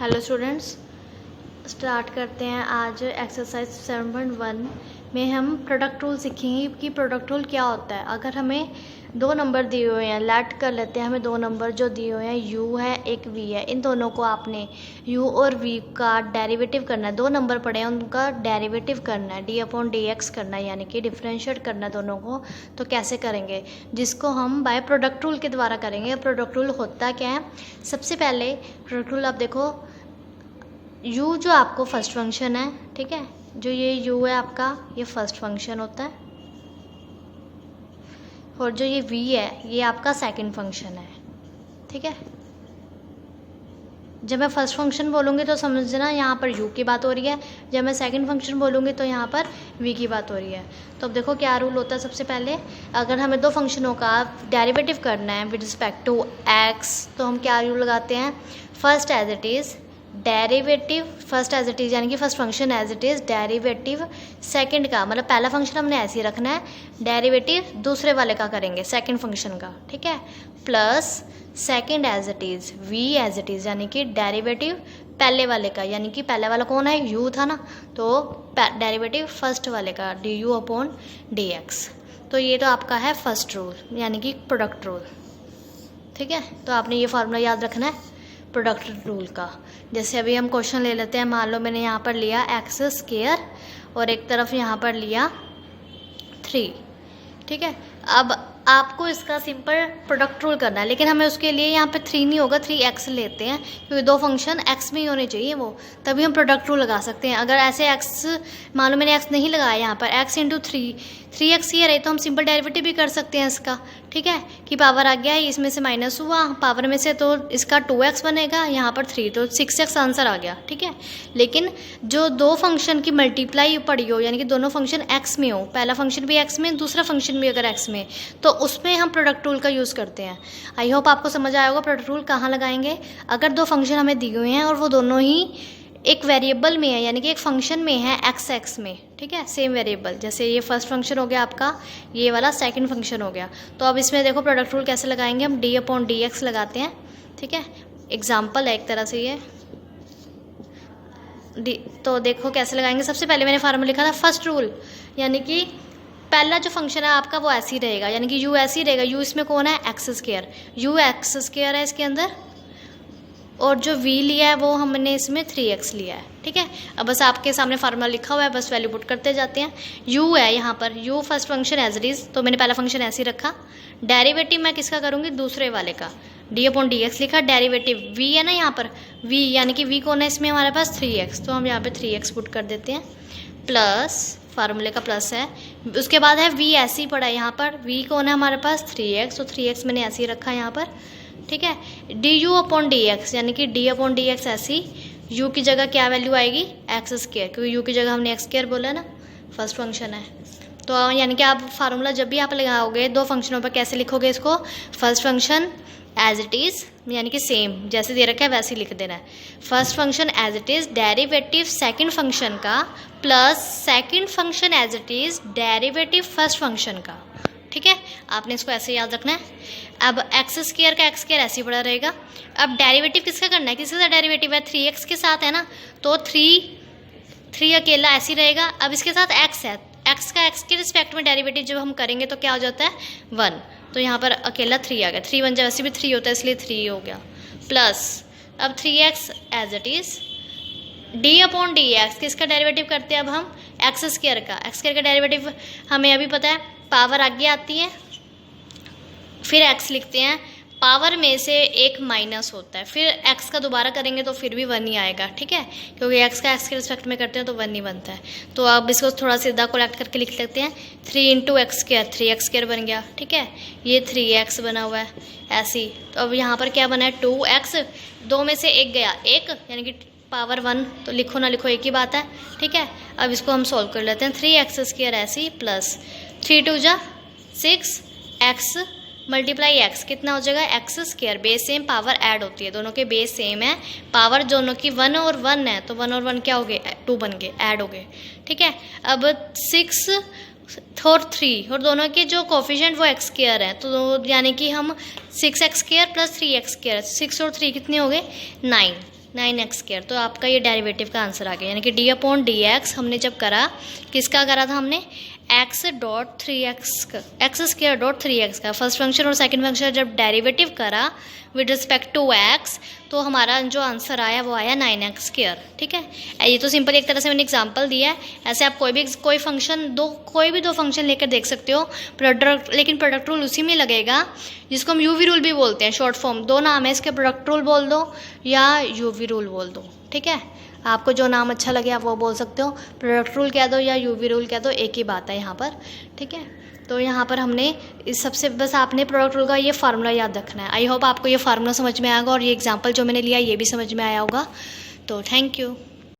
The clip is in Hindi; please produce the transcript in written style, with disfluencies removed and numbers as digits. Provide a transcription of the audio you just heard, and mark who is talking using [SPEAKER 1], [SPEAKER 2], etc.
[SPEAKER 1] हेलो स्टूडेंट्स, स्टार्ट करते हैं। आज एक्सरसाइज 7.1 में हम प्रोडक्ट रूल सीखेंगे कि प्रोडक्ट रूल क्या होता है। अगर हमें दो नंबर दिए हुए हैं, लेट कर लेते हैं, हमें दो नंबर जो दिए हुए हैं u है एक v है, इन दोनों को आपने u और v का डेरिवेटिव करना है। दो नंबर पड़े हैं, उनका डेरिवेटिव करना है, d/dx करना है, यानी कि डिफरेंशिएट करना है दोनों को। तो कैसे करेंगे, जिसको हम बाय प्रोडक्ट रूल के द्वारा करेंगे। प्रोडक्ट रूल होता क्या है, सबसे पहले प्रोडक्ट रूल आप देखो, u जो आपको फर्स्ट फंक्शन है, ठीक है, जो ये u है आपका, ये फर्स्ट फंक्शन होता है, और जो ये v है ये आपका सेकंड फंक्शन है, ठीक है। जब मैं फर्स्ट फंक्शन बोलूँगी तो समझना यहाँ पर u की बात हो रही है, जब मैं सेकंड फंक्शन बोलूँगी तो यहाँ पर v की बात हो रही है। तो अब देखो क्या रूल होता है। सबसे पहले अगर हमें दो फंक्शनों का डेरिवेटिव करना है विद रिस्पेक्ट टू x, तो हम क्या रूल लगाते हैं, first as it is derivative, first as it is यानी कि first function as it is derivative second का, मतलब पहला फंक्शन हमने ऐसे ही रखना है, डेरिवेटिव दूसरे वाले का करेंगे सेकंड फंक्शन का, ठीक है, plus second as it is v as it is यानी कि डेरिवेटिव पहले वाले का, यानी कि पहले वाला कौन है, u था ना, तो डेरिवेटिव फर्स्ट वाले का du/dx। तो ये तो आपका है फर्स्ट रूल यानी कि प्रोडक्ट रूल, ठीक है। तो आपने ये फार्मूला याद रखना है प्रोडक्ट रूल का। जैसे अभी हम क्वेश्चन ले लेते हैं, मान लो मैंने यहाँ पर लिया एक्स स्क्वायर और एक तरफ यहाँ पर लिया 3, ठीक है। अब आपको इसका सिंपल प्रोडक्ट रूल करना है, लेकिन हमें उसके लिए यहाँ पे 3 नहीं होगा, 3x लेते हैं, क्योंकि दो फंक्शन x में ही होने चाहिए वो, तभी हम प्रोडक्ट रूल लगा सकते हैं। अगर ऐसे x, मान लो मैंने x नहीं लगाया यहाँ पर, x इंटू 3x ये रहे, तो हम सिंपल डेरिवेटिव भी कर सकते हैं इसका, ठीक है, कि पावर आ गया, इसमें से माइनस हुआ पावर में से, तो इसका 2x बनेगा, यहाँ पर 3, तो 6x आंसर आ गया, ठीक है। लेकिन जो दो फंक्शन की मल्टीप्लाई पड़ी हो, यानी कि दोनों फंक्शन x में हो, पहला फंक्शन भी x में, दूसरा फंक्शन भी अगर x में, तो उसमें हम प्रोडक्ट रूल का यूज़ करते हैं। आई होप आपको समझ आया होगा प्रोडक्ट रूल कहाँ लगाएंगे। अगर दो फंक्शन हमें दिए हुए हैं और वो दोनों ही एक वेरिएबल में है, यानी कि एक फंक्शन में है x में, ठीक है, सेम वेरिएबल, जैसे ये फर्स्ट फंक्शन हो गया आपका, ये वाला सेकंड फंक्शन हो गया, तो अब इसमें देखो प्रोडक्ट रूल कैसे लगाएंगे, हम d/dx लगाते हैं, ठीक है। एग्जाम्पल है एक तरह से ये तो देखो कैसे लगाएंगे। सबसे पहले मैंने फार्मूला लिखा था फर्स्ट रूल, यानी कि पहला जो फंक्शन है आपका वो ऐसे ही रहेगा, यानी कि u ऐसे ही रहेगा, u इसमें कौन है, x square, u x square है इसके अंदर, और जो v लिया है वो हमने इसमें 3x लिया है, ठीक है। अब बस आपके सामने फार्मूला लिखा हुआ है, बस वैल्यू पुट करते जाते हैं। u है यहाँ पर, u first function as it is, तो मैंने पहला फंक्शन ऐसे ही रखा, डेरिवेटिव मैं किसका करूँगी, दूसरे वाले का, d/dx लिखा, डेरिवेटिव v है ना यहाँ पर, v यानी कि v कौन है इसमें हमारे पास 3x, तो हम यहाँ पे 3x पुट कर देते हैं, प्लस फार्मूले का प्लस है, उसके बाद है v ऐसे ही पड़ा है यहाँ पर, v कौन है हमारे पास 3x, तो 3x मैंने ऐसे ही रखा यहाँ पर, ठीक है। du/dx यानी कि d/dx ऐसी, u की जगह क्या वैल्यू आएगी, एक्स स्क्वायर, क्योंकि u की जगह हमने एक्स स्क्वायर बोला ना, फर्स्ट फंक्शन है। तो यानी कि आप फार्मूला जब भी आप लगाओगे दो फंक्शनों पर कैसे लिखोगे इसको, first function as it is, यानी कि सेम जैसे दे रखा है वैसे ही लिख देना है, first function as it is derivative second function का, plus second function as it is derivative first function का, ठीक है। आपने इसको ऐसे याद रखना है। अब एक्स स्क्वायर का एक्स स्क्वायर ऐसे ही पड़ा रहेगा। अब डेरिवेटिव किसका करना है, किसके साथ डेरिवेटिव है, 3x के साथ है ना, तो 3 अकेला ऐसे ही रहेगा। अब इसके साथ x है, x का x के रिस्पेक्ट में डेरिवेटिव जब हम करेंगे तो क्या हो जाता है 1, तो यहाँ पर अकेला 3 आ गया, 3 बन जाए, वैसे भी 3 होता है इसलिए 3 हो गया, प्लस अब 3x as it is d/dx, किसका डेरिवेटिव करते हैं अब हम, एक्स स्क्वायर का, एक्स स्क्वायर का डेरिवेटिव हमें अभी पता है, पावर आगे आती है, फिर x लिखते हैं, पावर में से एक माइनस होता है, फिर x का दोबारा करेंगे तो फिर भी 1 ही आएगा, ठीक है, क्योंकि x का x के रिस्पेक्ट में करते हैं तो 1 ही बनता है। तो अब इसको थोड़ा सीधा कोलेक्ट करके लिख सकते हैं, 3 × x², 3x² बन गया, ठीक है, ये 3x बना हुआ है ऐसे ही। तो अब यहाँ पर क्या बना है, 2x, दो में से एक गया, एक यानी कि पावर 1, तो लिखो ना लिखो एक ही बात है, ठीक है। अब इसको हम सॉल्व कर लेते हैं, 3x² ऐसे ही, प्लस 3 × 2 = 6, x मल्टीप्लाई x कितना हो जाएगा, x², base same, power add होती है, दोनों के बेस सेम है, पावर दोनों की 1 और 1 है, तो 1 और 1 क्या हो गए, 2 बन गए, ऐड हो गए, ठीक है। अब 6 और 3 और दोनों के जो कोफिशिएंट वो x² है, तो यानी कि हम 6x² + 3x², 6 और 3 कितने हो गए 9, 9x²। तो आपका ये डेरिवेटिव का आंसर आ गया, यानी कि d/dx हमने जब करा, किसका करा था हमने, x.3x का फर्स्ट फंक्शन और सेकंड फंक्शन जब डेरिवेटिव करा विद रिस्पेक्ट टू x, तो हमारा जो आंसर आया वो आया 9x²। ठीक है, ये तो सिंपल एक तरह से मैंने एग्जांपल दिया है। ऐसे आप कोई फंक्शन कोई भी दो फंक्शन लेकर देख सकते हो, लेकिन प्रोडक्ट रूल उसी में लगेगा जिसको हम यूवी रूल भी बोलते हैं, शॉर्ट फॉर्म। दो नाम है इसके, प्रोडक्ट रूल बोल दो या यूवी रूल बोल दो। ठीक है, आपको जो नाम अच्छा लगे आप वो बोल सकते हो, प्रोडक्ट रूल कह दो या यूवी रूल कह दो, एक ही बात है यहाँ पर। ठीक है, तो यहाँ पर हमने इस सबसे बस आपने प्रोडक्ट रूल का ये फार्मूला याद रखना है। आई होप आपको ये फार्मूला समझ में आएगा और ये एग्जांपल जो मैंने लिया ये भी समझ में आया होगा। तो थैंक यू।